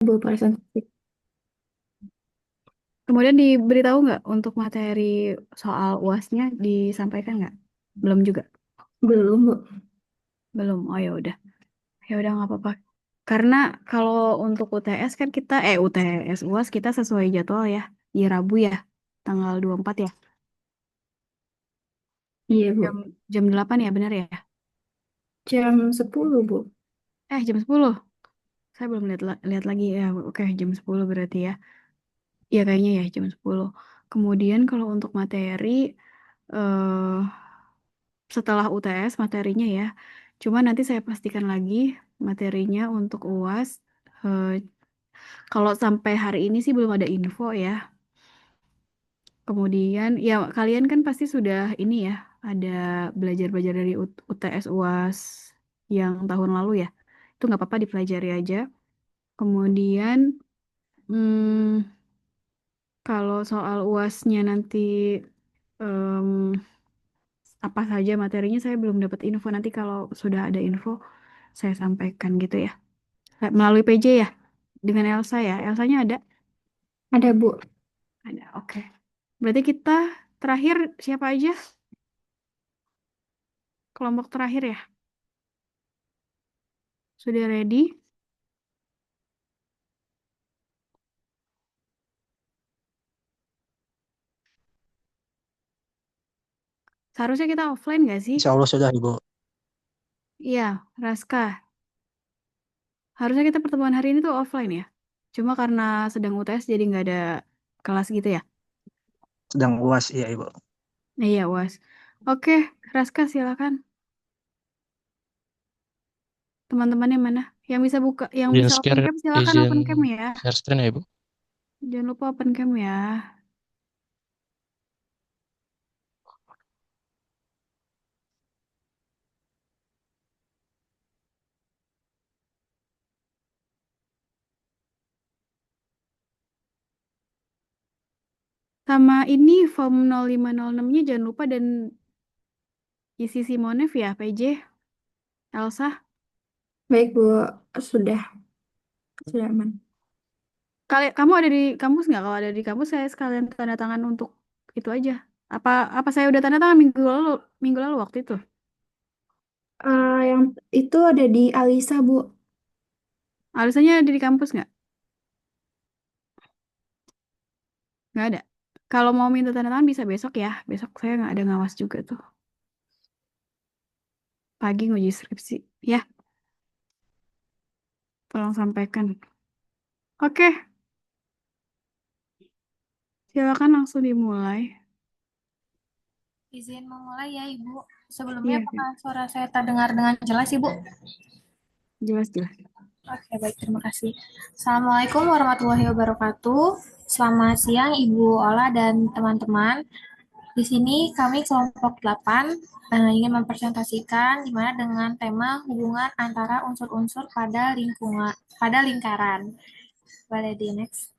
Bu, presentasi. Kemudian diberitahu nggak untuk materi soal UASnya disampaikan nggak? Belum juga. Belum, Bu. Belum. Oh ya udah nggak apa-apa. Karena kalau untuk UTS kan kita UTS UAS kita sesuai jadwal ya di Rabu ya tanggal 24 ya Iya, jam Bu. jam 8 ya benar ya? Jam 10, Bu. Jam 10. Saya belum lihat lagi ya. Oke, jam 10 berarti ya. Iya kayaknya ya jam 10. Kemudian kalau untuk materi eh setelah UTS materinya ya. Cuma nanti saya pastikan lagi materinya untuk UAS. Eh, Kalau sampai hari ini sih belum ada info ya. Kemudian ya kalian kan pasti sudah ini ya, ada belajar-belajar dari UTS UAS yang tahun lalu ya. Itu nggak apa-apa dipelajari aja. Kemudian kalau soal UASnya nanti em, apa saja materinya saya belum dapat info. Nanti kalau sudah ada info saya sampaikan gitu ya. Melalui PJ ya dengan Elsa ya. Elsanya ada? Ada, Bu. Ada. Oke. Berarti kita terakhir siapa aja? Kelompok terakhir ya. Sudah ready? Seharusnya kita offline nggak sih? Insya Allah sudah, Ibu. Iya, Raska. Harusnya kita pertemuan hari ini tuh offline ya. Cuma karena sedang UTS jadi nggak ada kelas gitu ya. Sedang UAS, iya, Ibu. Iya, UAS. Oke, Raska silakan. Teman-temannya mana? Yang bisa buka, yang Izin bisa open share, cam silakan izin open cam ya. share screen ya, Ibu. Jangan lupa open cam ya. Sama ini form 0506-nya jangan lupa dan isi Simonef ya, PJ, Elsa. Baik, Bu. Sudah aman. Kamu ada di kampus nggak? Kalau ada di kampus saya sekalian tanda tangan untuk itu aja. Apa apa saya udah tanda tangan minggu lalu waktu itu? Yang itu ada di Alisa, Bu. Alasannya ada di kampus nggak? Nggak ada. Kalau mau minta tanda tangan bisa besok ya. Besok saya nggak ada ngawas juga tuh. Pagi nguji skripsi. Ya, tolong sampaikan. Oke, silakan langsung dimulai. Izin memulai ya Ibu. Sebelumnya Iya, apakah suara saya terdengar dengan jelas Ibu? jelas-jelas. Oke, baik, terima kasih. Assalamualaikum warahmatullahi wabarakatuh. Selamat siang Ibu Ola dan teman-teman. Di sini kami kelompok 8 ingin mempresentasikan gimana dengan tema hubungan antara unsur-unsur pada lingkungan, pada lingkaran. Boleh di next.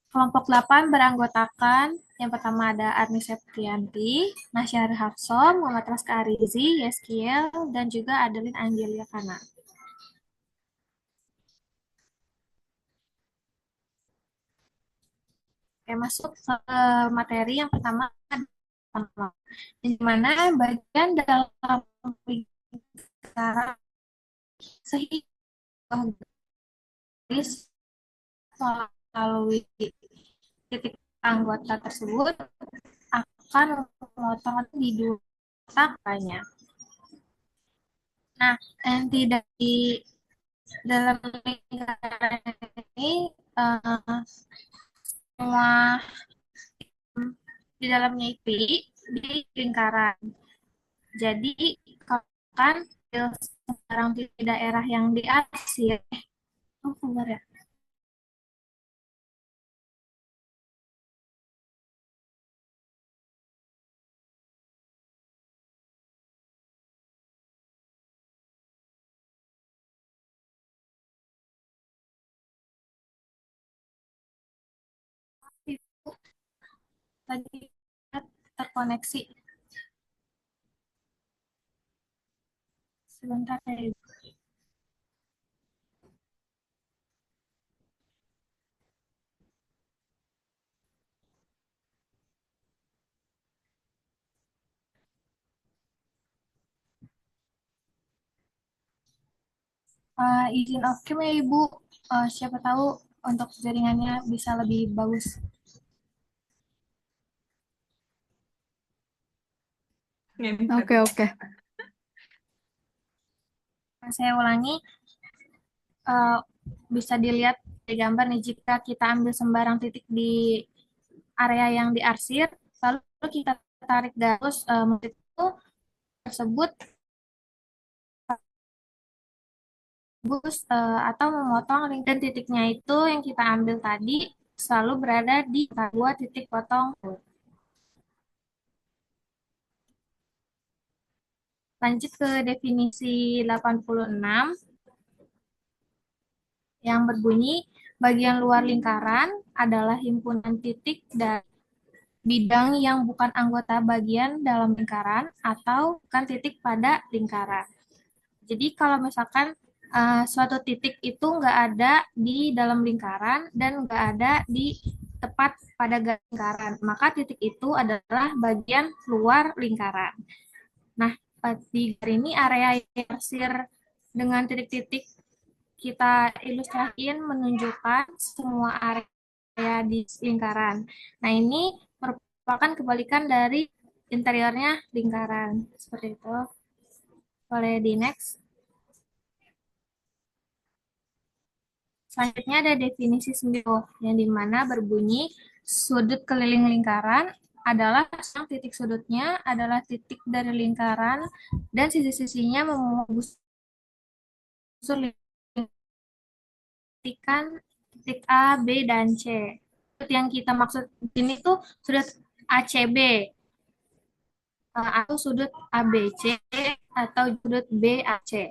Kelompok 8 beranggotakan yang pertama ada Arni Septrianti, Nasyar Hafso, Muhammad Raska Arizi, Yeskiel, dan juga Adeline Angelia Kana. Oke, masuk ke materi yang pertama, di mana bagian dalam lingkaran sehingga garis melalui titik anggota tersebut akan memotong di dua takanya. Nah, yang tidak di dalam lingkaran ini semua di dalamnya itu di lingkaran. Jadi kalau kan sekarang di daerah yang di Asia, oh keluar ya. Itu tadi terkoneksi sebentar ya. Izin off cam ya Ibu. Siapa tahu untuk jaringannya bisa lebih bagus. Oke. Saya ulangi, bisa dilihat di gambar nih, jika kita ambil sembarang titik di area yang diarsir, lalu kita tarik garis itu tersebut atau memotong link, dan titiknya itu yang kita ambil tadi selalu berada di dua titik potong. Lanjut ke definisi 86 yang berbunyi, bagian luar lingkaran adalah himpunan titik dan bidang yang bukan anggota bagian dalam lingkaran atau bukan titik pada lingkaran. Jadi kalau misalkan suatu titik itu nggak ada di dalam lingkaran dan nggak ada di tepat pada lingkaran, maka titik itu adalah bagian luar lingkaran. Nah, di garis ini area yang tersir dengan titik-titik kita ilustrasiin menunjukkan semua area di lingkaran. Nah, ini merupakan kebalikan dari interiornya lingkaran. Seperti itu. Boleh di next. Selanjutnya ada definisi 9 yang dimana berbunyi sudut keliling lingkaran adalah yang titik sudutnya adalah titik dari lingkaran dan sisi-sisinya membusur titik A, B, dan C. Yang kita maksud ini tuh sudut ACB atau sudut ABC atau sudut BAC.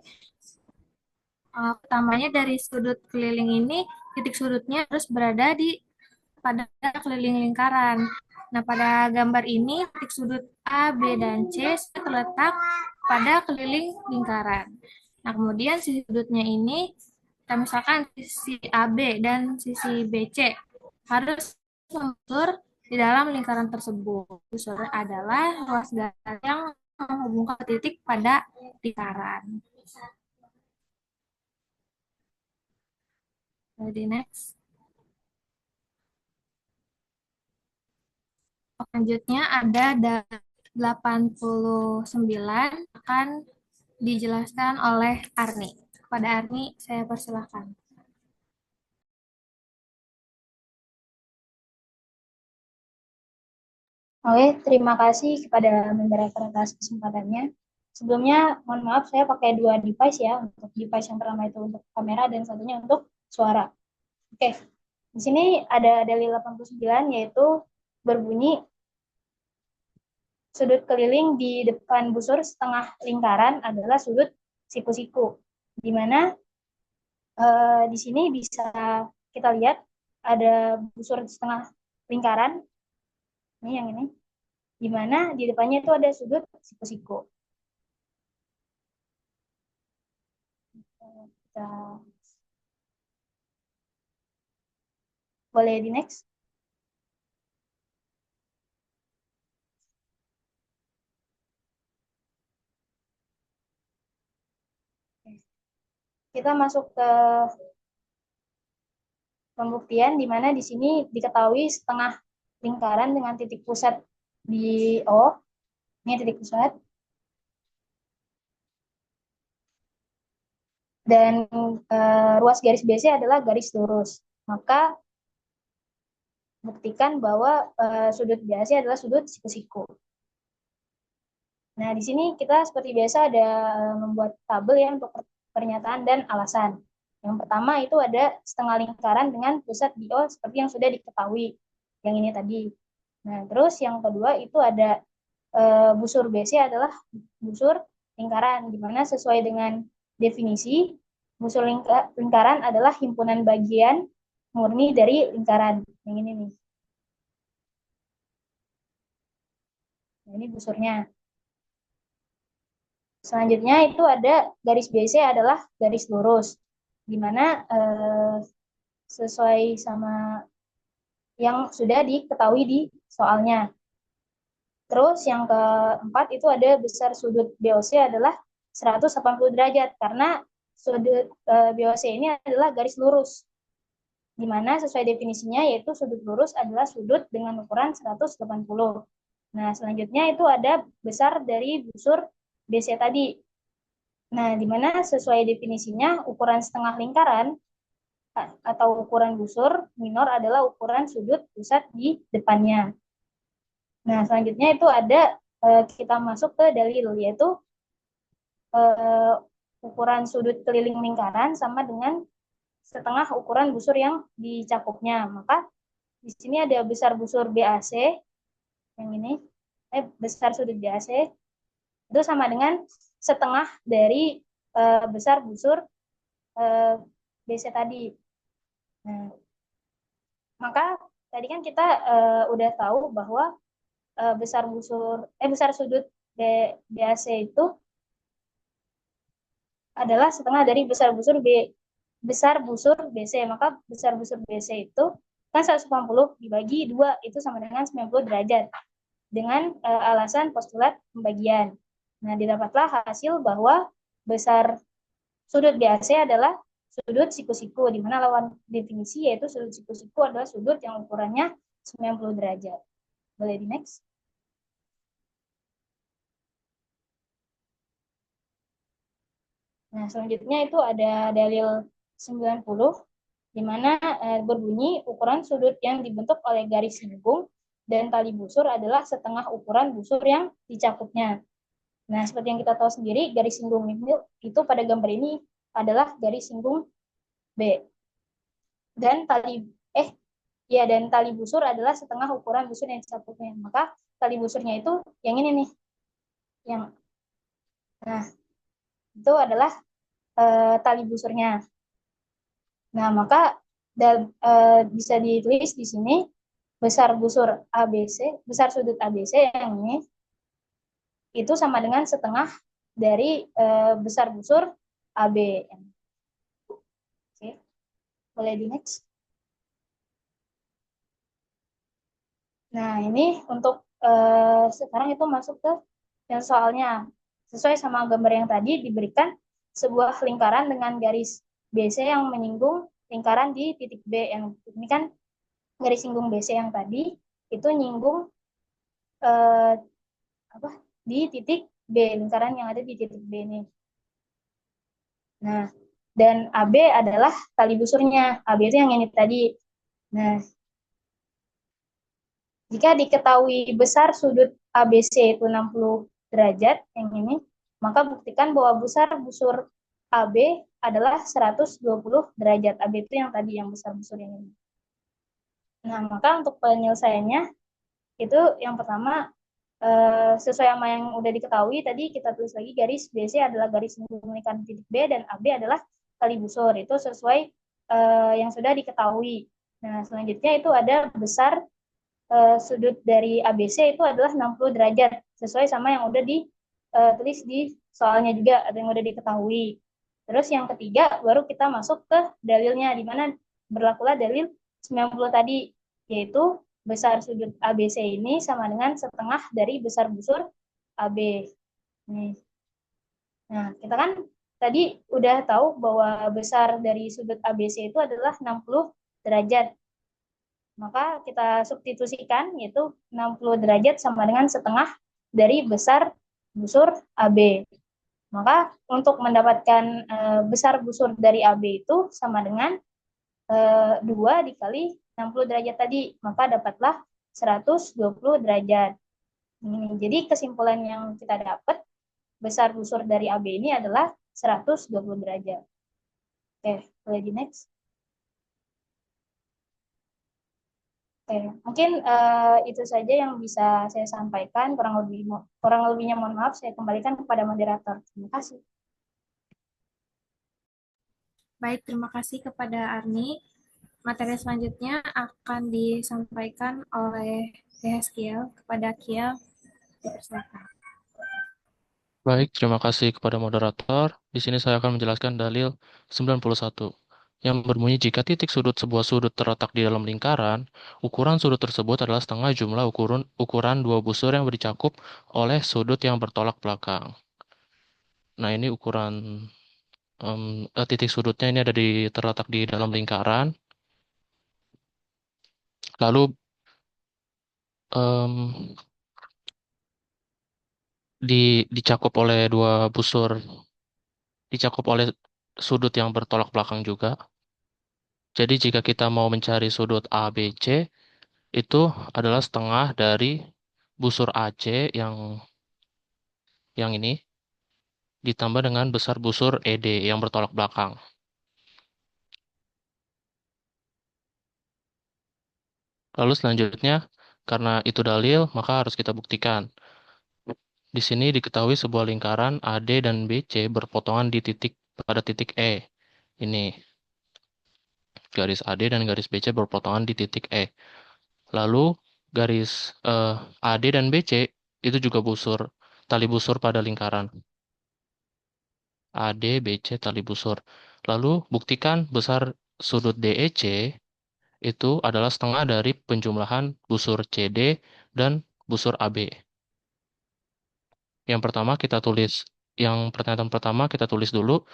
Utamanya dari sudut keliling ini, titik sudutnya harus berada pada keliling lingkaran. Nah, pada gambar ini, titik sudut A, B, dan C terletak pada keliling lingkaran. Nah, kemudian sisi sudutnya ini, kita misalkan sisi AB dan sisi BC harus membusur di dalam lingkaran tersebut. Busur adalah ruas garis yang menghubungkan titik pada lingkaran. Jadi next. Selanjutnya ada 89 akan dijelaskan oleh Arni. Kepada Arni, saya persilahkan. Oke, terima kasih kepada moderator atas kesempatannya. Sebelumnya, mohon maaf saya pakai dua device ya. Untuk device yang pertama itu untuk kamera dan satunya untuk suara. Oke, di sini ada dalil 89 yaitu berbunyi sudut keliling di depan busur setengah lingkaran adalah sudut siku-siku. Di mana di sini bisa kita lihat ada busur setengah lingkaran. Ini yang ini. Di mana di depannya itu ada sudut siku-siku. Kita boleh di next. Kita masuk ke pembuktian di mana di sini diketahui setengah lingkaran dengan titik pusat di O. Ini titik pusat. Dan ruas garis BC adalah garis lurus. Maka buktikan bahwa sudut BAC adalah sudut siku-siku. Nah, di sini kita seperti biasa ada membuat tabel ya untuk pernyataan dan alasan. Yang pertama itu ada setengah lingkaran dengan pusat di O seperti yang sudah diketahui. Yang ini tadi. Nah, terus yang kedua itu ada busur BC adalah busur lingkaran, di mana sesuai dengan definisi, busur lingkaran adalah himpunan bagian murni dari lingkaran. Yang ini nih. Nah, ini busurnya. Selanjutnya itu ada garis BC adalah garis lurus, di mana sesuai sama yang sudah diketahui di soalnya. Terus yang keempat itu ada besar sudut BOC adalah 180 derajat, karena sudut BOC ini adalah garis lurus, di mana sesuai definisinya yaitu sudut lurus adalah sudut dengan ukuran 180. Nah, selanjutnya itu ada besar dari busur BC tadi. Nah, di mana sesuai definisinya ukuran setengah lingkaran atau ukuran busur minor adalah ukuran sudut pusat di depannya. Nah, selanjutnya itu ada kita masuk ke dalil, yaitu ukuran sudut keliling lingkaran sama dengan setengah ukuran busur yang dicakupnya. Maka di sini ada besar busur BAC, yang ini, besar sudut BAC, itu sama dengan setengah dari besar busur BC tadi. Nah, maka tadi kan kita udah tahu bahwa besar sudut BAC itu adalah setengah dari besar busur BC. Maka besar busur BC itu kan 180 dibagi 2 itu sama dengan 90 derajat dengan alasan postulat pembagian. Nah, didapatlah hasil bahwa besar sudut BAC adalah sudut siku-siku, di mana lawan definisi yaitu sudut siku-siku adalah sudut yang ukurannya 90 derajat. Boleh di next? Nah, selanjutnya itu ada dalil 90, di mana berbunyi ukuran sudut yang dibentuk oleh garis singgung dan tali busur adalah setengah ukuran busur yang dicakupnya. Nah, seperti yang kita tahu sendiri, garis singgung itu pada gambar ini adalah garis singgung B. Dan tali busur adalah setengah ukuran busur yang dicakupnya. Maka tali busurnya itu yang ini nih. Nah, itu adalah tali busurnya. Nah, maka bisa ditulis di sini besar busur ABC, besar sudut ABC yang ini itu sama dengan setengah dari besar busur AB. Oke, boleh di next. Nah, ini untuk sekarang itu masuk ke yang soalnya. Sesuai sama gambar yang tadi diberikan sebuah lingkaran dengan garis BC yang menyinggung lingkaran di titik B. Yang ini kan garis singgung BC yang tadi itu nyinggung di titik B, lingkaran yang ada di titik B ini. Nah, dan AB adalah tali busurnya. AB itu yang ini tadi. Nah, jika diketahui besar sudut ABC itu 60 derajat yang ini, maka buktikan bahwa besar busur AB adalah 120 derajat. AB itu yang tadi, yang besar busur yang ini. Nah, maka untuk penyelesaiannya itu yang pertama sesuai sama yang udah diketahui tadi kita tulis lagi garis BC adalah garis lingkaran titik B dan AB adalah tali busur. Itu sesuai yang sudah diketahui. Nah, selanjutnya itu ada besar sudut dari ABC itu adalah 60 derajat sesuai sama yang udah ditulis di soalnya juga atau yang udah diketahui. Terus yang ketiga baru kita masuk ke dalilnya, di mana berlakulah dalil 90 tadi, yaitu besar sudut ABC ini sama dengan setengah dari besar busur AB. Nih. Nah, kita kan tadi udah tahu bahwa besar dari sudut ABC itu adalah 60 derajat. Maka kita substitusikan, yaitu 60 derajat sama dengan setengah dari besar busur AB. Maka untuk mendapatkan besar busur dari AB itu sama dengan 2 dikali 60 derajat tadi, maka dapatlah 120 derajat. Jadi kesimpulan yang kita dapat, besar busur dari AB ini adalah 120 derajat. Oke, boleh di next. Oke, mungkin itu saja yang bisa saya sampaikan. Kurang lebihnya mohon maaf, saya kembalikan kepada moderator. Terima kasih. Baik, terima kasih kepada Arni. Materi selanjutnya akan disampaikan oleh TH Kiel. Kepada Kiel, dipersilakan. Baik, terima kasih kepada moderator. Di sini saya akan menjelaskan dalil 91 yang berbunyi jika titik sudut sebuah sudut terletak di dalam lingkaran, ukuran sudut tersebut adalah setengah jumlah ukuran dua busur yang dicakup oleh sudut yang bertolak belakang. Nah, ini ukuran titik sudutnya ini ada terletak di dalam lingkaran. Lalu em, dicakup oleh dicakup oleh sudut yang bertolak belakang juga. Jadi jika kita mau mencari sudut ABC, itu adalah setengah dari busur AC yang ini ditambah dengan besar busur ED yang bertolak belakang. Lalu selanjutnya, karena itu dalil, maka harus kita buktikan. Di sini diketahui sebuah lingkaran AD dan BC berpotongan pada titik E. Ini garis AD dan garis BC berpotongan di titik E. Lalu garis AD dan BC itu juga tali busur pada lingkaran. AD, BC, tali busur. Lalu buktikan besar sudut DEC itu adalah setengah dari penjumlahan busur CD dan busur AB. Yang pernyataan pertama kita tulis dulu,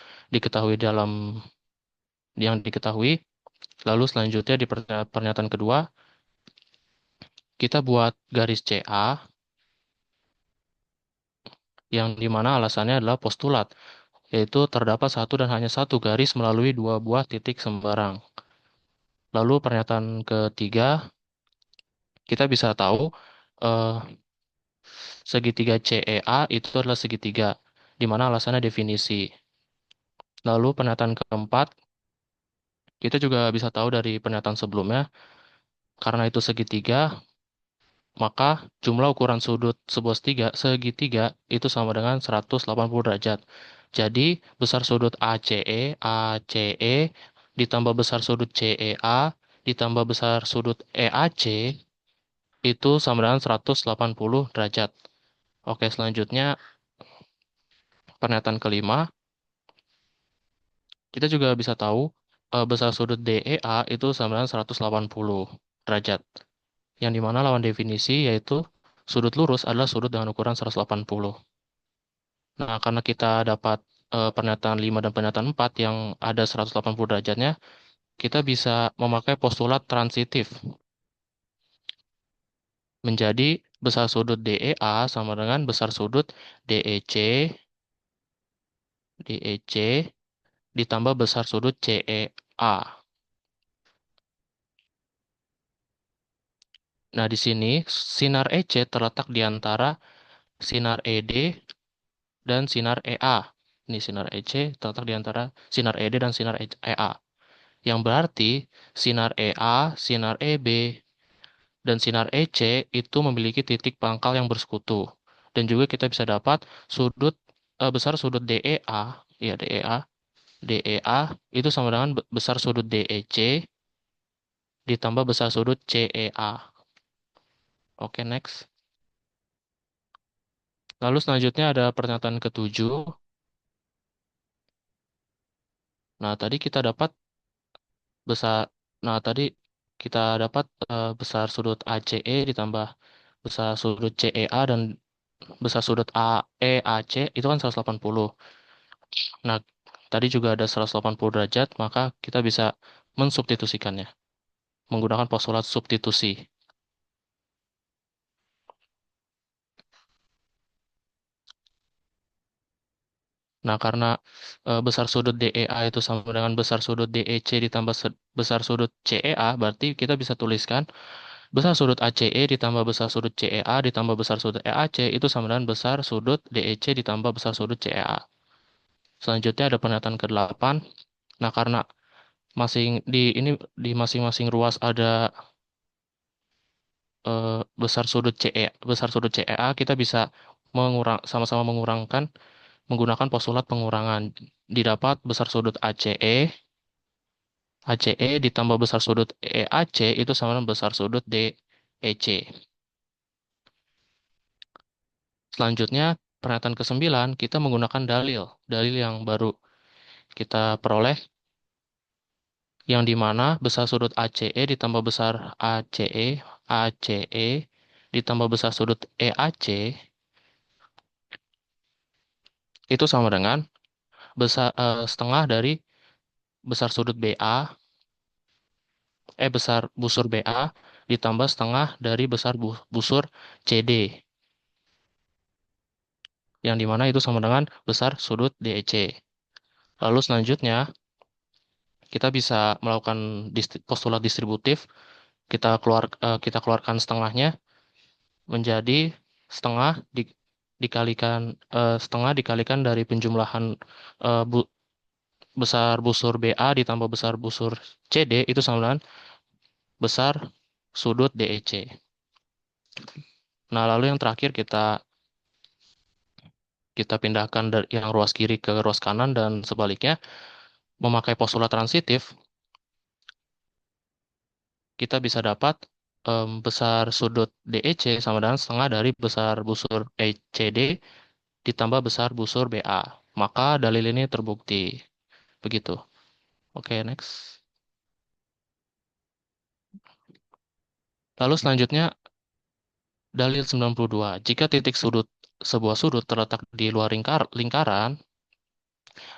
yang diketahui, lalu selanjutnya di pernyataan kedua, kita buat garis CA, yang dimana alasannya adalah postulat, yaitu terdapat satu dan hanya satu garis melalui dua buah titik sembarang. Lalu pernyataan ketiga, kita bisa tahu eh, segitiga CEA itu adalah segitiga, di mana alasannya definisi. Lalu pernyataan keempat, kita juga bisa tahu dari pernyataan sebelumnya, karena itu segitiga, maka jumlah ukuran sudut sebuah segitiga itu sama dengan 180 derajat. Jadi, besar sudut ACE ditambah besar sudut CEA ditambah besar sudut EAC itu sama dengan 180 derajat. Oke, selanjutnya pernyataan kelima, kita juga bisa tahu besar sudut DEA itu sama dengan 180 derajat. Yang dimana lawan definisi yaitu sudut lurus adalah sudut dengan ukuran 180. Nah, karena kita dapat pernyataan 5 dan pernyataan 4 yang ada 180 derajatnya, kita bisa memakai postulat transitif. Menjadi besar sudut DEA sama dengan besar sudut DEC ditambah besar sudut CEA. Nah, di sini sinar EC terletak di antara sinar ED dan sinar EA. Ini sinar EC terletak di antara sinar ED dan sinar EA. Yang berarti sinar EA, sinar EB, dan sinar EC itu memiliki titik pangkal yang bersekutu. Dan juga kita bisa dapat besar sudut DEA, ya DEA itu sama dengan besar sudut DEC ditambah besar sudut CEA. Oke, next. Lalu selanjutnya ada pernyataan ketujuh. Nah, tadi kita dapat besar Nah, tadi kita dapat besar sudut ACE ditambah besar sudut CEA dan besar sudut AEAC itu kan 180. Nah, tadi juga ada 180 derajat, maka kita bisa mensubstitusikannya menggunakan postulat substitusi. Nah, karena besar sudut DEA itu sama dengan besar sudut DEC ditambah besar sudut CEA, berarti kita bisa tuliskan besar sudut ACE ditambah besar sudut CEA ditambah besar sudut EAC itu sama dengan besar sudut DEC ditambah besar sudut CEA. Selanjutnya ada pernyataan ke-8. Nah, karena di masing-masing ruas ada besar sudut CEA, kita bisa sama-sama mengurangkan menggunakan postulat pengurangan. Didapat besar sudut ACE ditambah besar sudut EAC itu sama dengan besar sudut DEC. Selanjutnya, pernyataan ke-9, kita menggunakan dalil yang baru kita peroleh, yang dimana besar sudut ACE ditambah besar ACE ditambah besar sudut EAC itu sama dengan setengah dari besar sudut BA, besar busur BA ditambah setengah dari besar busur CD, yang dimana itu sama dengan besar sudut DEC. Lalu selanjutnya kita bisa melakukan postulat distributif. Kita keluarkan setengahnya menjadi setengah dikalikan dari penjumlahan besar busur BA ditambah besar busur CD itu sama dengan besar sudut DEC. Nah, lalu yang terakhir kita pindahkan dari yang ruas kiri ke ruas kanan dan sebaliknya. Memakai postulat transitif, kita bisa dapat besar sudut DEC sama dengan setengah dari besar busur ECD ditambah besar busur BA. Maka dalil ini terbukti. Begitu. Oke, next. Lalu selanjutnya, dalil 92. Jika titik sebuah sudut terletak di luar lingkaran,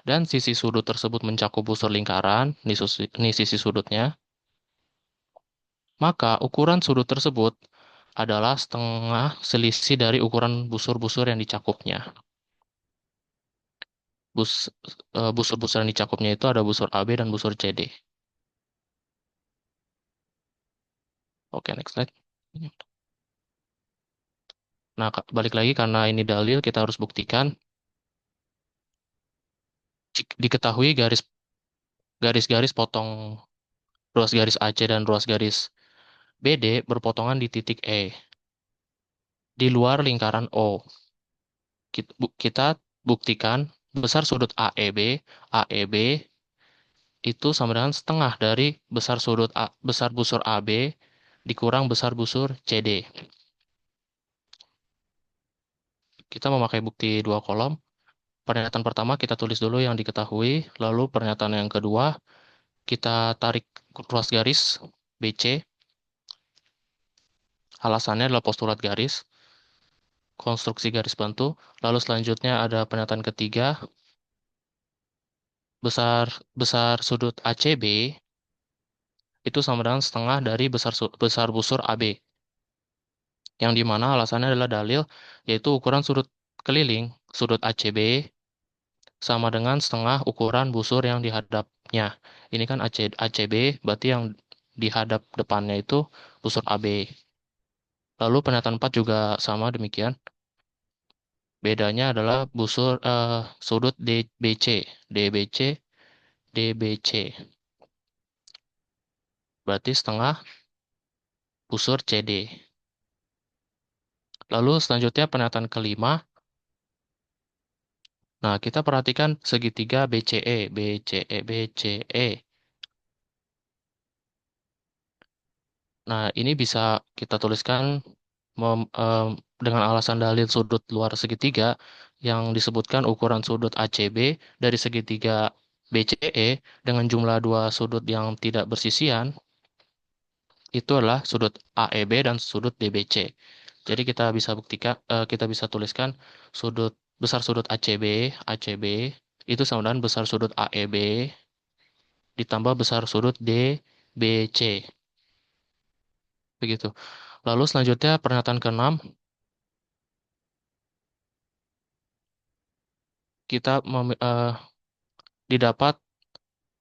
dan sisi sudut tersebut mencakup busur lingkaran, ini sisi sudutnya, maka ukuran sudut tersebut adalah setengah selisih dari ukuran busur-busur yang dicakupnya. Busur-busur yang dicakupnya itu ada busur AB dan busur CD. Oke, next slide. Nah, balik lagi karena ini dalil, kita harus buktikan. Diketahui garis-garis potong ruas garis AC dan ruas garis BD berpotongan di titik E, di luar lingkaran O. Kita buktikan besar sudut AEB itu sama dengan setengah dari besar busur AB dikurang besar busur CD. Kita memakai bukti dua kolom. Pernyataan pertama kita tulis dulu yang diketahui, lalu pernyataan yang kedua kita tarik ruas garis BC. Alasannya adalah postulat garis, konstruksi garis bantu. Lalu selanjutnya ada pernyataan ketiga, besar sudut ACB itu sama dengan setengah dari besar busur AB. Yang dimana alasannya adalah dalil, yaitu ukuran sudut keliling, sudut ACB, sama dengan setengah ukuran busur yang dihadapnya. Ini kan ACB, berarti yang dihadap depannya itu busur AB. Lalu pernyataan 4 juga sama demikian. Bedanya adalah sudut DBC. Berarti setengah busur CD. Lalu selanjutnya pernyataan kelima. Nah, kita perhatikan segitiga BCE. Nah, ini bisa kita tuliskan dengan alasan dalil sudut luar segitiga yang disebutkan ukuran sudut ACB dari segitiga BCE dengan jumlah dua sudut yang tidak bersisian itu adalah sudut AEB dan sudut DBC. Jadi kita bisa tuliskan besar sudut ACB itu sama dengan besar sudut AEB ditambah besar sudut DBC. Begitu. Lalu selanjutnya pernyataan ke-6. Kita didapat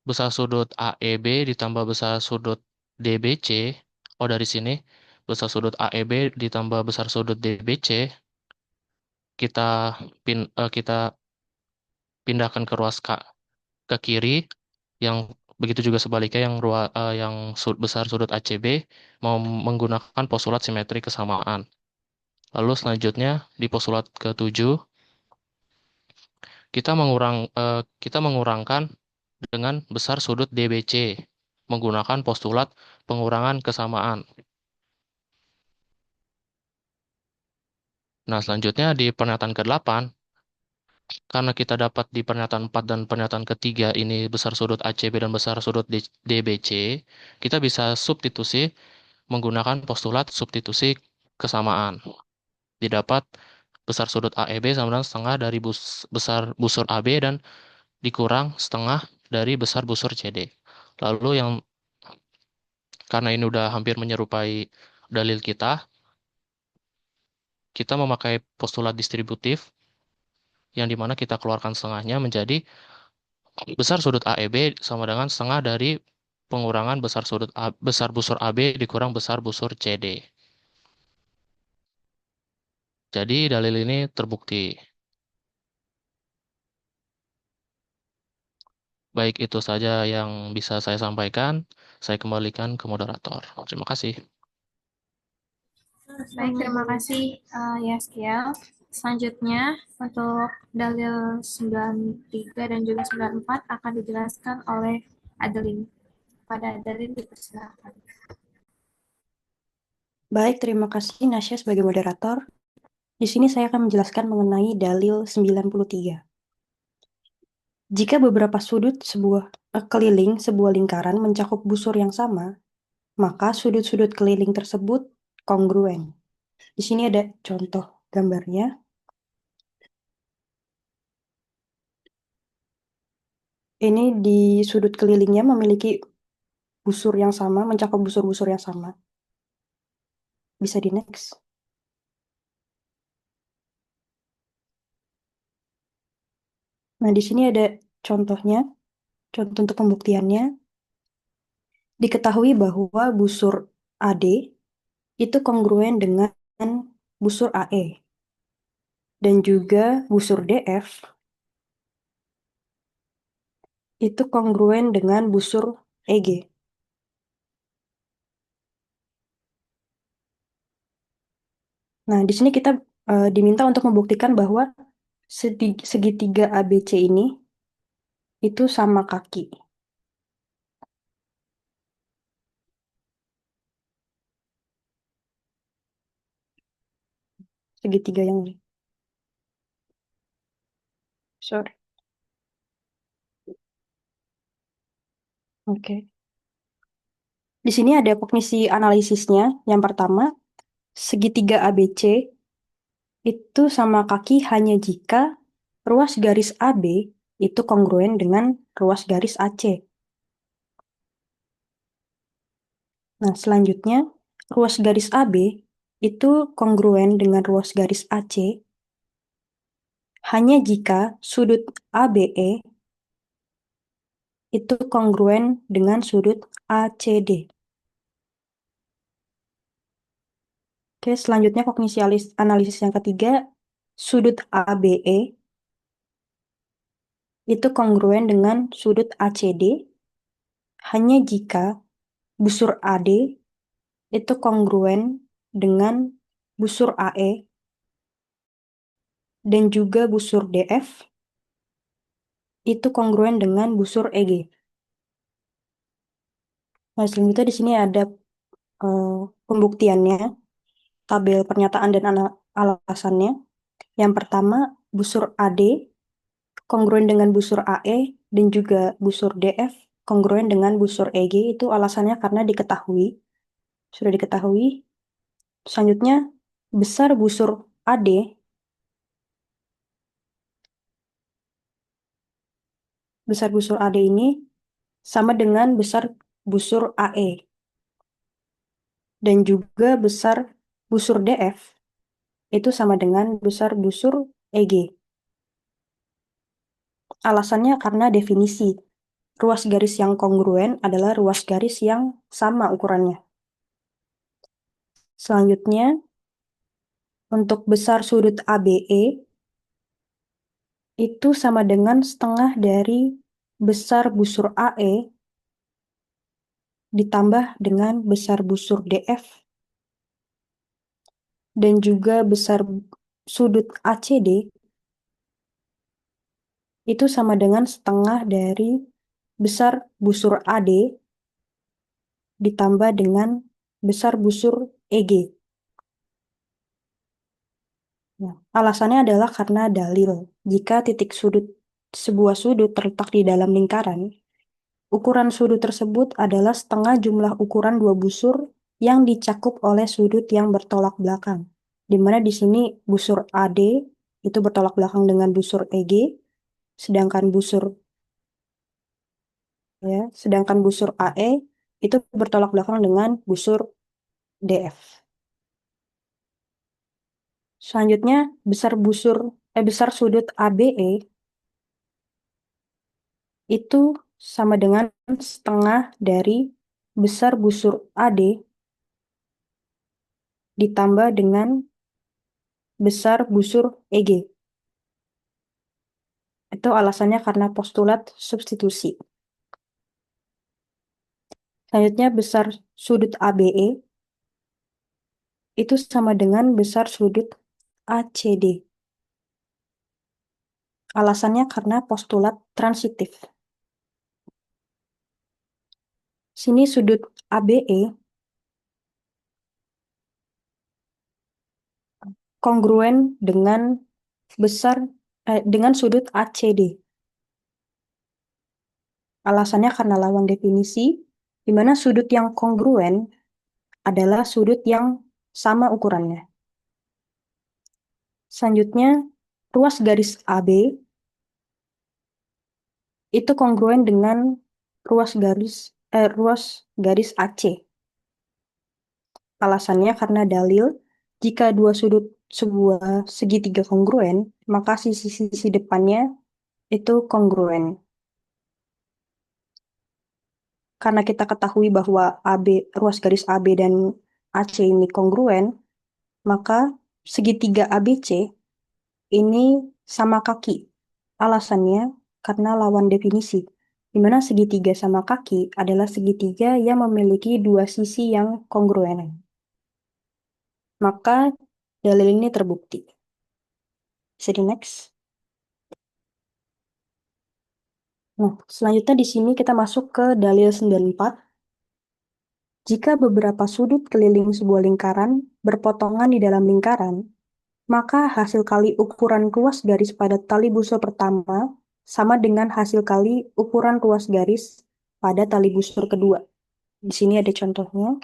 besar sudut AEB ditambah besar sudut DBC. Oh, dari sini besar sudut AEB ditambah besar sudut DBC. Kita pindahkan ke ruas ke kiri, yang begitu juga sebaliknya yang besar sudut ACB mau menggunakan postulat simetri kesamaan. Lalu selanjutnya di postulat ke-7 kita mengurangkan dengan besar sudut DBC menggunakan postulat pengurangan kesamaan. Nah, selanjutnya di pernyataan ke-8, karena kita dapat di pernyataan 4 dan pernyataan ketiga ini besar sudut ACB dan besar sudut DBC, kita bisa substitusi menggunakan postulat substitusi kesamaan. Didapat besar sudut AEB sama dengan setengah dari besar busur AB dan dikurang setengah dari besar busur CD. Lalu karena ini udah hampir menyerupai dalil kita memakai postulat distributif yang dimana kita keluarkan setengahnya menjadi besar sudut AEB sama dengan setengah dari pengurangan besar busur AB dikurang besar busur CD. Jadi dalil ini terbukti. Baik, itu saja yang bisa saya sampaikan. Saya kembalikan ke moderator. Terima kasih. Baik, terima kasih Yaskiel. Selanjutnya untuk dalil 93 dan juga 94 akan dijelaskan oleh Adeline. Pada Adeline dipersilakan. Baik, terima kasih Nasya sebagai moderator. Di sini saya akan menjelaskan mengenai dalil 93. Jika beberapa sudut keliling sebuah lingkaran mencakup busur yang sama, maka sudut-sudut keliling tersebut kongruen. Di sini ada contoh gambarnya. Ini di sudut kelilingnya memiliki busur yang sama, mencakup busur-busur yang sama. Bisa di next. Nah, di sini ada contohnya, contoh untuk pembuktiannya. Diketahui bahwa busur AD itu kongruen dengan busur AE. Dan juga busur DF itu kongruen dengan busur EG. Nah, di sini kita diminta untuk membuktikan bahwa segitiga ABC ini itu sama kaki. Segitiga yang ini. Sorry. Oke. Di sini ada kognisi analisisnya. Yang pertama, segitiga ABC itu sama kaki hanya jika ruas garis AB itu kongruen dengan ruas garis AC. Nah, selanjutnya, ruas garis AB itu kongruen dengan ruas garis AC hanya jika sudut ABE itu kongruen dengan sudut ACD. Oke, selanjutnya kognisi analisis yang ketiga, sudut ABE itu kongruen dengan sudut ACD hanya jika busur AD itu kongruen dengan busur AE dan juga busur DF itu kongruen dengan busur EG. Nah, selanjutnya di sini ada pembuktiannya, tabel pernyataan dan alasannya. Yang pertama, busur AD kongruen dengan busur AE dan juga busur DF kongruen dengan busur EG. Itu alasannya karena sudah diketahui. Selanjutnya, besar busur AD ini sama dengan besar busur AE. Dan juga besar busur DF itu sama dengan besar busur EG. Alasannya karena definisi. Ruas garis yang kongruen adalah ruas garis yang sama ukurannya. Selanjutnya, untuk besar sudut ABE itu sama dengan setengah dari besar busur AE ditambah dengan besar busur DF dan juga besar sudut ACD itu sama dengan setengah dari besar busur AD ditambah dengan besar busur EG. Nah, alasannya adalah karena dalil. Jika titik sebuah sudut terletak di dalam lingkaran, ukuran sudut tersebut adalah setengah jumlah ukuran dua busur yang dicakup oleh sudut yang bertolak belakang. Di mana di sini busur AD itu bertolak belakang dengan busur EG, sedangkan busur ya. Sedangkan busur AE itu bertolak belakang dengan busur DF. Selanjutnya besar sudut ABE itu sama dengan setengah dari besar busur AD ditambah dengan besar busur EG. Itu alasannya karena postulat substitusi. Selanjutnya besar sudut ABE itu sama dengan besar sudut ACD. Alasannya karena postulat transitif. Sini sudut ABE kongruen dengan dengan sudut ACD. Alasannya karena lawan definisi, di mana sudut yang kongruen adalah sudut yang sama ukurannya. Selanjutnya, ruas garis AB itu kongruen dengan ruas garis AC. Alasannya karena dalil, jika dua sudut sebuah segitiga kongruen, maka sisi-sisi depannya itu kongruen. Karena kita ketahui bahwa ruas garis AB dan AC ini kongruen, maka segitiga ABC ini sama kaki. Alasannya karena lawan definisi, di mana segitiga sama kaki adalah segitiga yang memiliki dua sisi yang kongruen. Maka dalil ini terbukti. Bisa di next. Nah, selanjutnya di sini kita masuk ke dalil 94. Jika beberapa sudut keliling sebuah lingkaran berpotongan di dalam lingkaran, maka hasil kali ukuran ruas garis pada tali busur pertama sama dengan hasil kali ukuran ruas garis pada tali busur kedua. Di sini ada contohnya.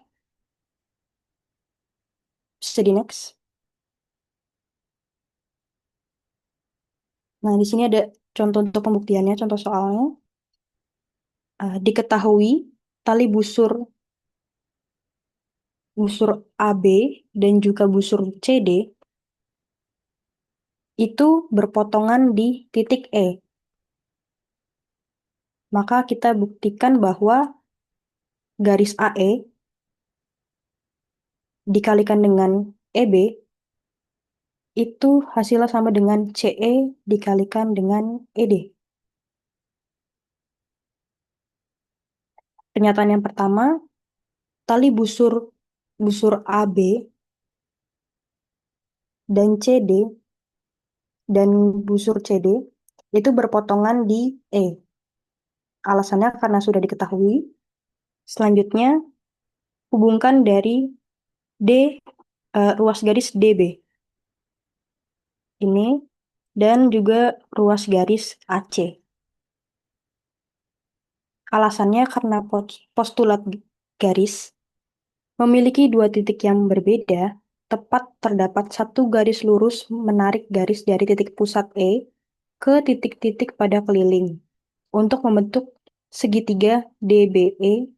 Bisa di next. Nah, di sini ada contoh untuk pembuktiannya, contoh soalnya. Diketahui tali busur AB dan juga busur CD itu berpotongan di titik E. Maka kita buktikan bahwa garis AE dikalikan dengan EB itu hasilnya sama dengan CE dikalikan dengan ED. Pernyataan yang pertama, tali busur AB dan CD dan busur CD itu berpotongan di E. Alasannya karena sudah diketahui. Selanjutnya, hubungkan dari ruas garis DB ini dan juga ruas garis AC. Alasannya karena postulat garis memiliki dua titik yang berbeda, tepat terdapat satu garis lurus menarik garis dari titik pusat E ke titik-titik pada keliling untuk membentuk segitiga DBE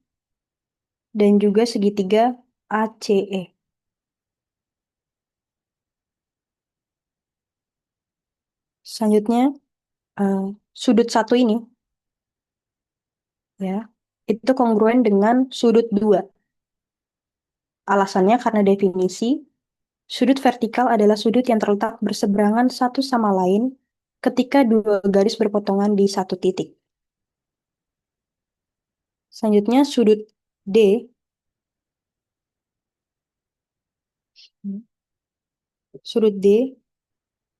dan juga segitiga ACE. Selanjutnya, sudut satu ini ya, itu kongruen dengan sudut 2. Alasannya karena definisi, sudut vertikal adalah sudut yang terletak berseberangan satu sama lain ketika dua garis berpotongan di satu titik. Selanjutnya sudut D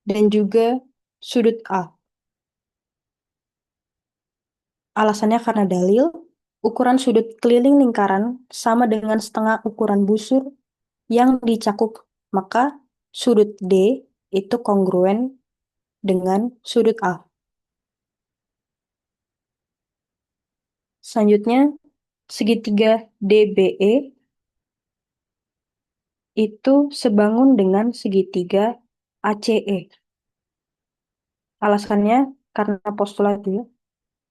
dan juga sudut A. Alasannya karena dalil, ukuran sudut keliling lingkaran sama dengan setengah ukuran busur yang dicakup, maka sudut D itu kongruen dengan sudut A. Selanjutnya, segitiga DBE itu sebangun dengan segitiga ACE. Alasannya karena postulat ya.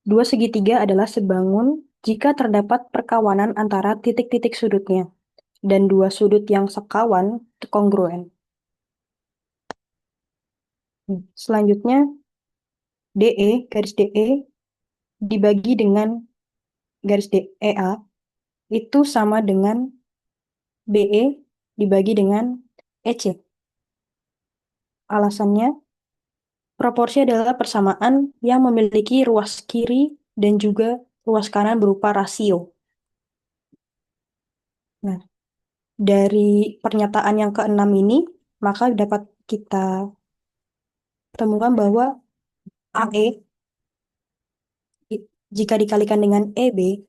Dua segitiga adalah sebangun jika terdapat perkawanan antara titik-titik sudutnya, dan dua sudut yang sekawan kongruen. Selanjutnya, DE, garis DE, dibagi dengan garis DEA, itu sama dengan BE dibagi dengan EC. Alasannya, proporsi adalah persamaan yang memiliki ruas kiri dan juga ruas kanan berupa rasio. Nah, dari pernyataan yang keenam ini, maka dapat kita temukan bahwa AE jika dikalikan dengan EB,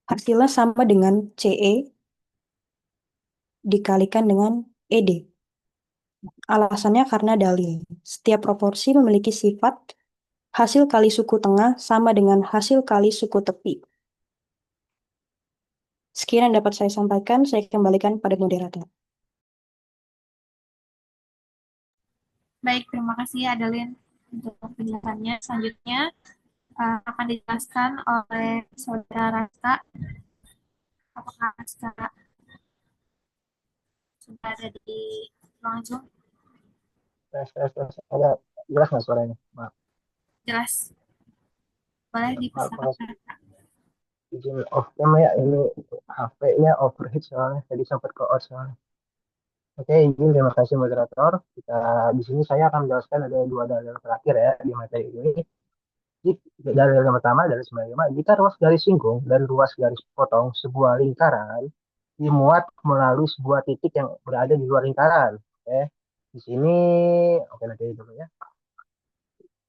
hasilnya sama dengan CE dikalikan dengan ED. Alasannya karena dalil. Setiap proporsi memiliki sifat hasil kali suku tengah sama dengan hasil kali suku tepi. Sekian yang dapat saya sampaikan, saya kembalikan pada moderator. Baik, terima kasih Adeline untuk penjelasannya. Selanjutnya akan dijelaskan oleh Saudara Raska. Apakah Raska sudah ada di ruang Zoom? Ada jelas nggak suaranya? Maaf. Jelas. Boleh Maaf, dipersilakan. izin off cam ya, ini HP-nya overheat soalnya, tadi sempat ke-out soalnya. Oke, izin, terima kasih moderator. Di sini saya akan menjelaskan ada dua dalil terakhir ya di materi ini. Dalil yang pertama dari 95, jika ruas garis singgung dan ruas garis potong sebuah lingkaran dimuat melalui sebuah titik yang berada di luar lingkaran. Oke, di sini, oke nanti dulu ya.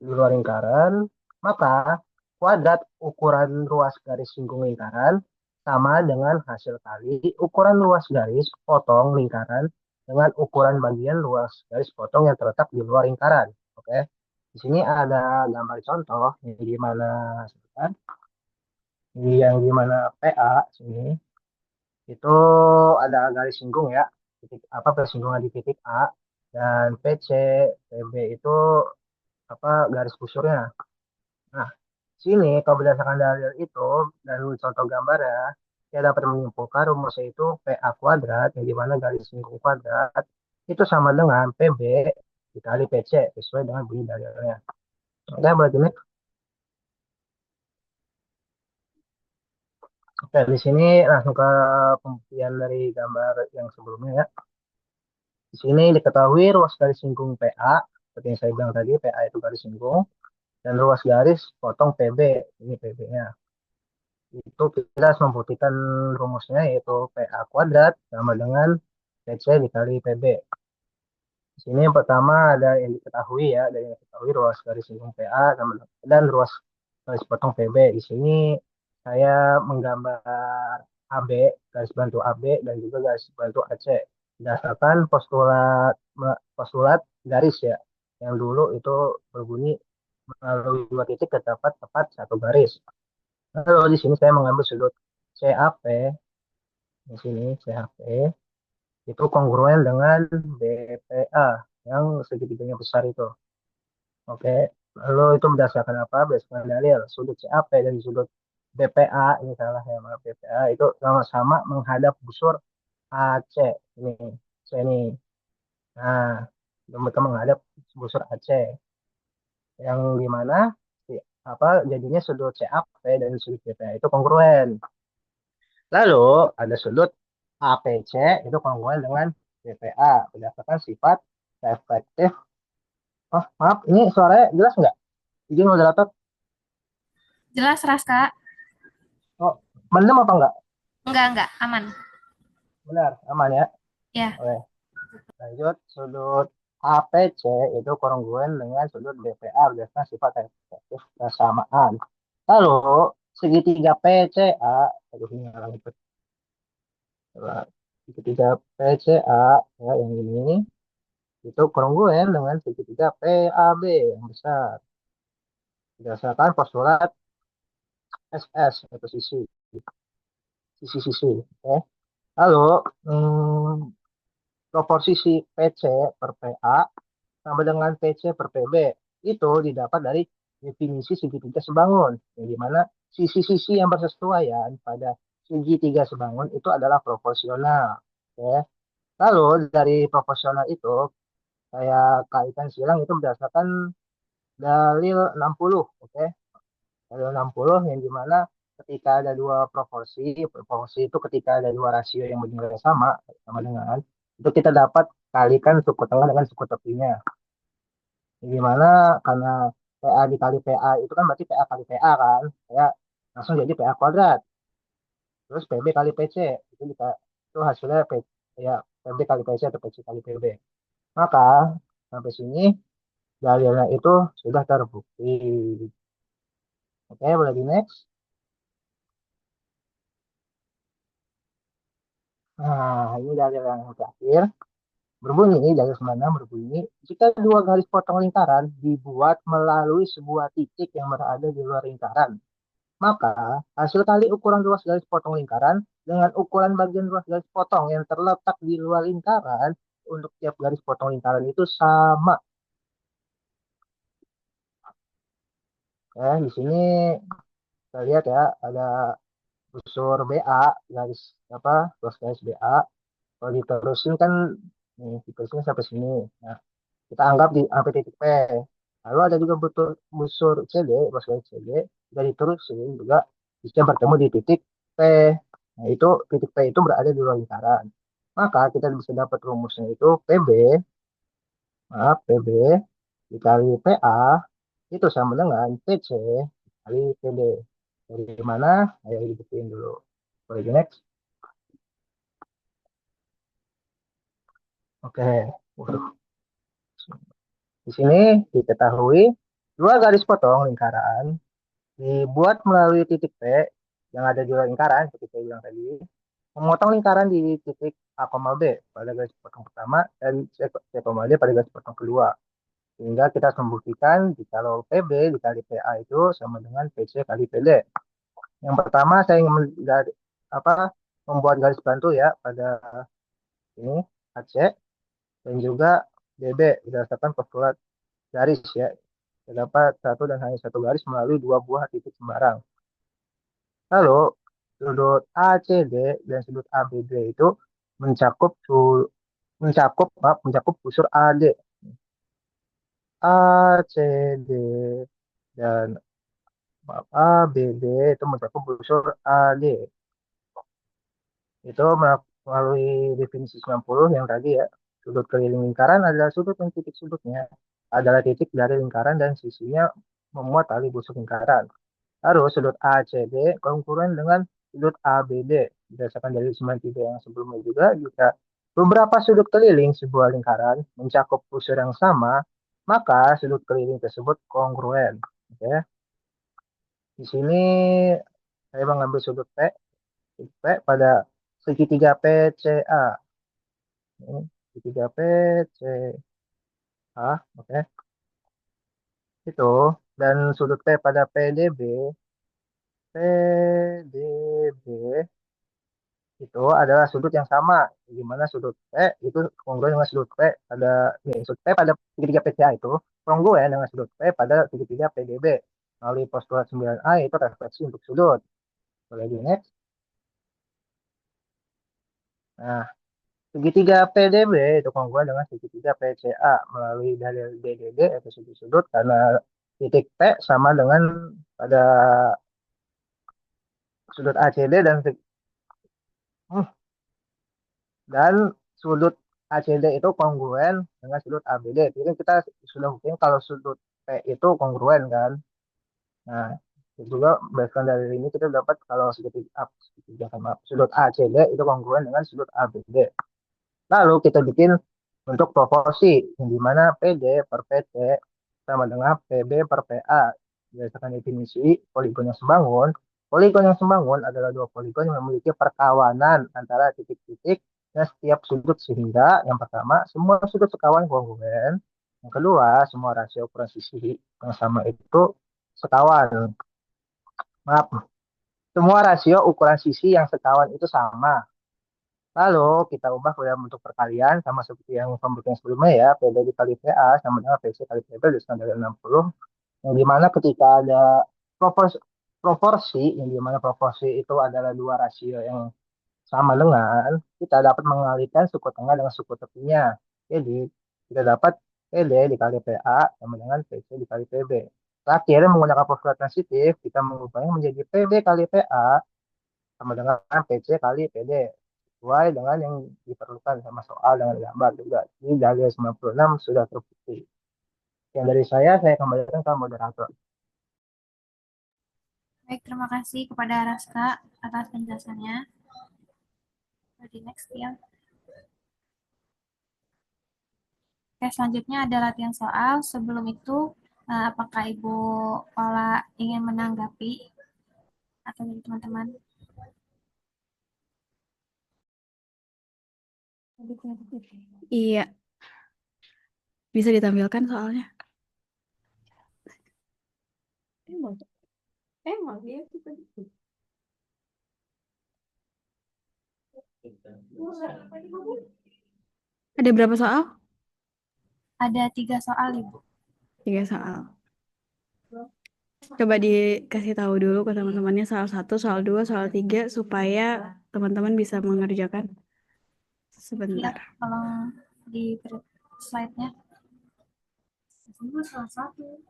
Di luar lingkaran, maka kuadrat ukuran ruas garis singgung lingkaran sama dengan hasil kali ukuran luas garis potong lingkaran dengan ukuran bagian luas garis potong yang terletak di luar lingkaran. Oke. Di sini ada gambar contoh yang gimana kan? Yang gimana PA sini itu ada garis singgung ya. Titik apa persinggungan di titik A dan PC, PB itu apa garis kusurnya. Nah, sini kalau berdasarkan dalil itu dan contoh gambar ya, kita dapat menyimpulkan rumusnya itu PA kuadrat yang dimana garis singgung kuadrat itu sama dengan PB dikali PC sesuai dengan bunyi dalilnya. Oke, berarti ini. Oke, di sini langsung ke pembuktian dari gambar yang sebelumnya ya. Di sini diketahui ruas garis singgung PA, seperti yang saya bilang tadi, PA itu garis singgung, dan ruas garis potong PB, ini PB-nya. Itu kita harus membuktikan rumusnya yaitu PA kuadrat sama dengan PC dikali PB. Di sini yang pertama ada yang diketahui ya, ada yang diketahui ruas garis singgung PA sama dan ruas garis potong PB. Di sini saya menggambar AB, garis bantu AB dan juga garis bantu AC berdasarkan postulat garis ya, yang dulu itu berbunyi melalui dua titik terdapat tepat satu garis. Lalu di sini saya mengambil sudut CAP, di sini CAP itu kongruen dengan BPA yang segitiganya besar itu. Oke, lalu itu berdasarkan apa? Berdasarkan dalil sudut CAP dan sudut BPA, ini salah ya, maaf, BPA itu sama-sama menghadap busur AC ini, C ini. Nah, mereka menghadap busur AC yang dimana apa jadinya sudut CAP dan sudut BPA itu kongruen. Lalu ada sudut APC itu kongruen dengan BPA berdasarkan sifat reflektif. Oh, maaf, ini suaranya jelas nggak? Izin moderator. Jelas, Raska? Oh, mendem apa enggak? Enggak, aman. Benar, aman ya? Ya. Oke. Lanjut, sudut APC itu kongruen dengan sudut BPA berdasarkan sifat reflektif kesamaan. Lalu, segitiga PCA, aduh ini ngalang itu. Segitiga PCA, ya, yang ini, itu kongruen dengan segitiga PAB yang besar. Berdasarkan postulat SS, atau sisi-sisi. Oke. Lalu, proporsi PC per PA sama dengan PC per PB itu didapat dari definisi segitiga sebangun, yang dimana sisi-sisi yang bersesuaian pada segitiga sebangun itu adalah proporsional. Oke. Lalu dari proporsional itu saya kaitkan silang itu berdasarkan dalil 60. Oke. Dalil 60 yang dimana ketika ada dua proporsi itu ketika ada dua rasio yang bernilai sama, sama dengan, itu kita dapat kalikan suku tengah dengan suku tepinya. Gimana karena PA dikali PA itu kan berarti PA kali PA kan, ya langsung jadi PA kuadrat. Terus PB kali PC itu kita itu hasilnya ya PB kali PC atau PC kali PB. Maka sampai sini dalilnya itu sudah terbukti. Oke, boleh di next. Nah, ini dalil yang terakhir. Dalil 96 berbunyi, jika dua garis potong lingkaran dibuat melalui sebuah titik yang berada di luar lingkaran, maka hasil kali ukuran luas garis potong lingkaran dengan ukuran bagian luas garis potong yang terletak di luar lingkaran untuk tiap garis potong lingkaran itu sama. Di sini kita lihat ya, ada busur BA garis apa luas garis BA. Kalau diterusin kan nih diterusin sampai sini. Nah, kita anggap di sampai titik P. Lalu ada juga busur CD, luas garis CD, juga diterusin juga bisa bertemu di titik P. Nah, itu titik P itu berada di luar lingkaran. Maka kita bisa dapat rumusnya itu PB dikali PA itu sama dengan PC kali PD. Dari mana? Ayo dibuktiin dulu. Boleh di next? Oke. Waduh. Di sini diketahui dua garis potong lingkaran dibuat melalui titik P yang ada di luar lingkaran, seperti saya bilang tadi, memotong lingkaran di titik A, B pada garis potong pertama dan C, D pada garis potong kedua. Sehingga kita harus membuktikan kalau PB dikali PA itu sama dengan PC kali PD. Yang pertama saya ingin membuat garis bantu ya pada ini AC dan juga DB berdasarkan postulat garis ya. Terdapat satu dan hanya satu garis melalui dua buah titik sembarang. Lalu sudut ACD dan sudut ABD itu mencakup busur AD. ACD dan ABD itu mencakup busur AD. Itu melalui definisi 90 yang tadi ya. Sudut keliling lingkaran adalah sudut dan titik sudutnya adalah titik dari lingkaran dan sisinya memuat tali busur lingkaran. Lalu sudut ACD konkuren dengan sudut ABD. Berdasarkan dari 93 yang sebelumnya juga, jika beberapa sudut keliling sebuah lingkaran mencakup busur yang sama, maka sudut keliling tersebut kongruen. Oke. Di sini saya mengambil sudut P pada segitiga PCA. Ini segitiga PCA, oke. Itu dan sudut P pada PDB itu adalah sudut yang sama. Di mana sudut P itu kongruen dengan sudut P pada sudut P pada segitiga PCA itu kongruen dengan sudut P pada segitiga PDB. Melalui postulat 9A itu refleksi untuk sudut. Boleh di next. Nah, segitiga PDB itu kongruen dengan segitiga PCA melalui dalil DDB atau sudut-sudut karena titik P sama dengan pada sudut ACD dan sudut ACD itu kongruen dengan sudut ABD. Jadi kita sudah buktiin kalau sudut P itu kongruen kan. Nah, juga berdasarkan dari ini kita dapat kalau sudut ACD itu kongruen dengan sudut ABD. Lalu kita bikin untuk proporsi, yang dimana PD per PT sama dengan PB per PA. Berdasarkan definisi poligon yang sembangun, poligon yang sembangun adalah dua poligon yang memiliki perkawanan antara titik-titik dan setiap sudut sehingga yang pertama, semua sudut sekawan kongruen. Yang kedua, semua rasio ukuran sisi yang sama itu sekawan. Maaf, semua rasio ukuran sisi yang sekawan itu sama. Lalu kita ubah ke dalam bentuk perkalian sama seperti yang pembuktian sebelumnya ya, PD dikali PA sama dengan PC kali PB dengan dari 60. yang dimana ketika ada proporsi, proporsi yang dimana proporsi itu adalah dua rasio yang sama dengan, kita dapat mengalihkan suku tengah dengan suku tepinya. Jadi kita dapat PD dikali PA sama dengan PC dikali PB. Terakhir menggunakan postulate transitif, kita mengubahnya menjadi PB kali PA sama dengan PC kali PD. Sesuai dengan yang diperlukan sama soal dengan gambar juga. Ini dari 96 sudah terbukti. Yang dari saya kembalikan ke moderator. Baik, terima kasih kepada Raska atas penjelasannya. Jadi next ya. Oke, selanjutnya ada latihan soal. Sebelum itu, apakah Ibu Ola ingin menanggapi atau dari teman-teman? Iya, bisa ditampilkan soalnya. Emang dia suka gitu. Ada berapa soal? Ada 3 soal, Ibu. 3 soal. Coba dikasih tahu dulu ke teman-temannya soal 1, soal 2, soal 3 supaya teman-teman bisa mengerjakan. Lihat, Sebentar. tolong di slide-nya. Ini salah satu.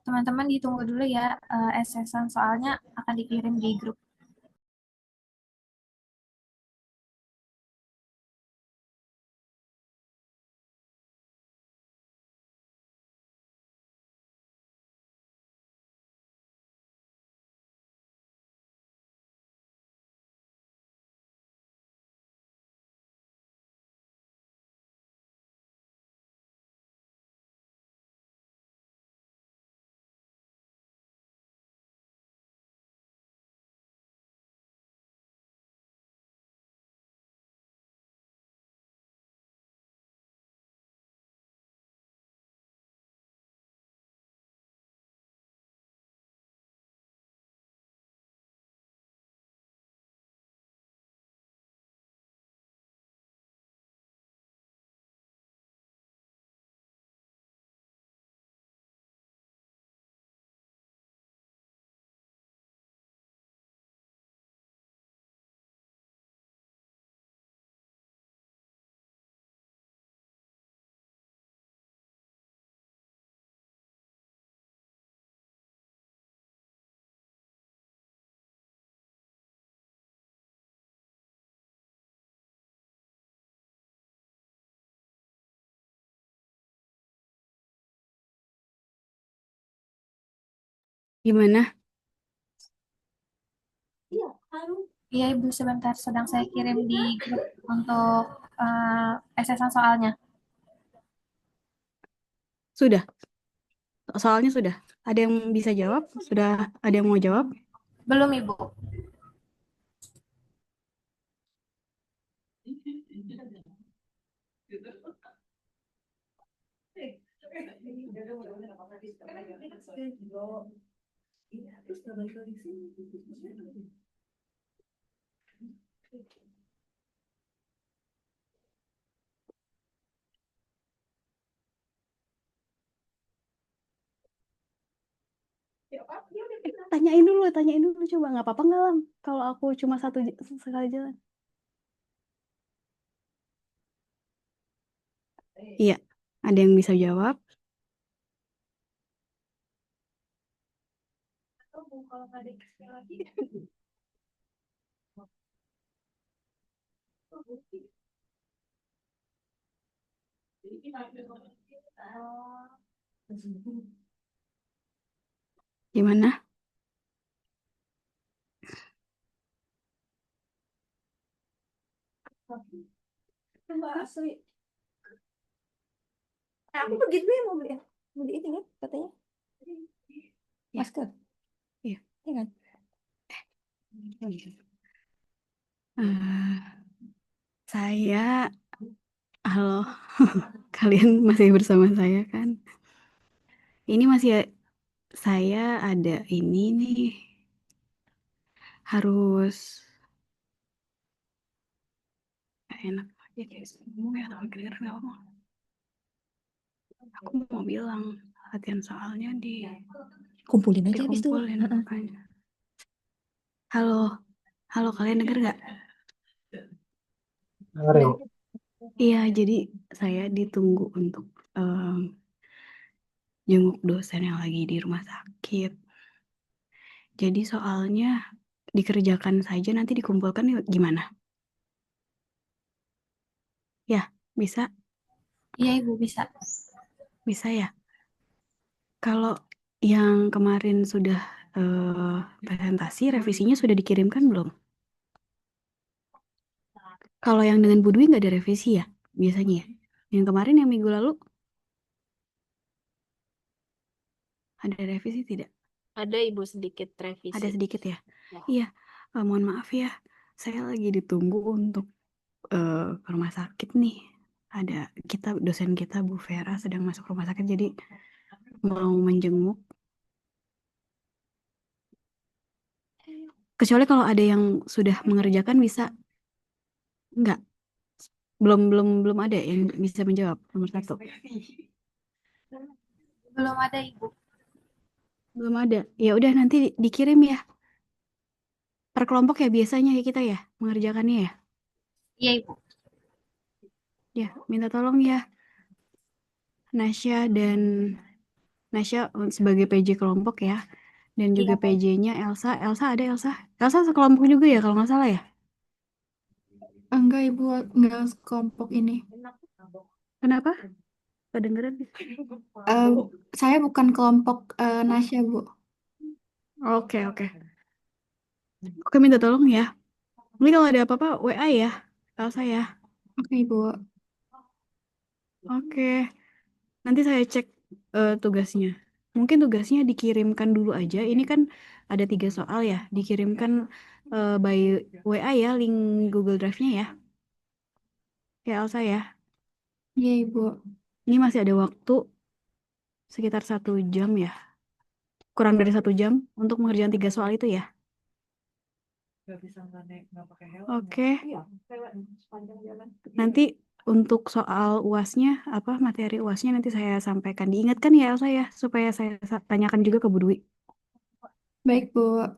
Teman-teman ditunggu dulu ya, assessment soalnya akan dikirim di grup. Gimana? Iya, Ibu, sebentar. Sedang saya kirim di grup untuk esesan soalnya. Sudah? Soalnya sudah? Ada yang bisa jawab? Sudah ada yang mau jawab? Belum, Ibu. Tanyain dulu coba. Nggak apa-apa nggak, Lam? Kalau aku cuma sekali jalan. Iya, ada yang bisa jawab? Gimana? Aku pergi dulu ya, mau beli ini kan katanya Iya. masker. Iya. Iya kan? Saya, halo, kalian masih bersama saya kan? Ini masih saya ada ini nih, harus enak aja kayak ngomong ya, tapi kedengeran nggak ngomong. Aku mau bilang latihan soalnya Kumpulin aja habis itu. dikumpulin makanya. Halo, kalian denger nggak? Dengerin. Iya, jadi saya ditunggu untuk jenguk dosen yang lagi di rumah sakit. Jadi soalnya dikerjakan saja, nanti dikumpulkan gimana? Ya, bisa? Iya, Ibu, bisa. Bisa ya? Kalau yang kemarin sudah presentasi, revisinya sudah dikirimkan belum? Kalau yang dengan Bu Dwi nggak ada revisi ya, biasanya ya? Yang kemarin, yang minggu lalu, ada revisi tidak? Ada Ibu sedikit revisi. Ada sedikit ya? Ya. Iya, mohon maaf ya, saya lagi ditunggu untuk ke rumah sakit nih. Ada dosen kita Bu Vera sedang masuk rumah sakit, jadi mau menjenguk. Kecuali kalau ada yang sudah mengerjakan bisa. Enggak, belum ada yang bisa menjawab nomor 1. Belum ada, Ibu. Belum ada. Ya udah, nanti dikirim ya. Per kelompok ya biasanya ya kita ya mengerjakannya ya. Iya, Ibu. Ya, minta tolong ya Nasya sebagai PJ kelompok ya. Dan juga Iya. PJ-nya Elsa. Elsa sekelompok juga ya kalau nggak salah ya. Enggak, Ibu, enggak sekelompok ini. Kenapa? Kedengeran? Saya bukan kelompok Nasya, Bu. Oke. Oke, minta tolong ya. Ini kalau ada apa-apa WA ya, Elsa ya. Oke, Ibu. Oke. Nanti saya cek tugasnya. Mungkin tugasnya dikirimkan dulu aja. Ini kan ada 3 soal ya. Dikirimkan by WA ya, link Google Drive-nya ya. Ya Elsa ya. Iya, Ibu. Ini masih ada waktu sekitar 1 jam ya. Kurang dari 1 jam untuk mengerjakan 3 soal itu ya. Oke. Nanti untuk soal UASnya, materi UASnya nanti saya sampaikan. Diingatkan ya Elsa ya, supaya saya tanyakan juga ke Bu Dwi. Baik, Bu.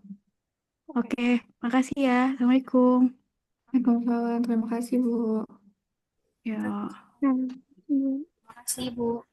Oke, makasih ya. Assalamualaikum. Waalaikumsalam. Terima kasih, Bu. Ya. Terima kasih, Ibu.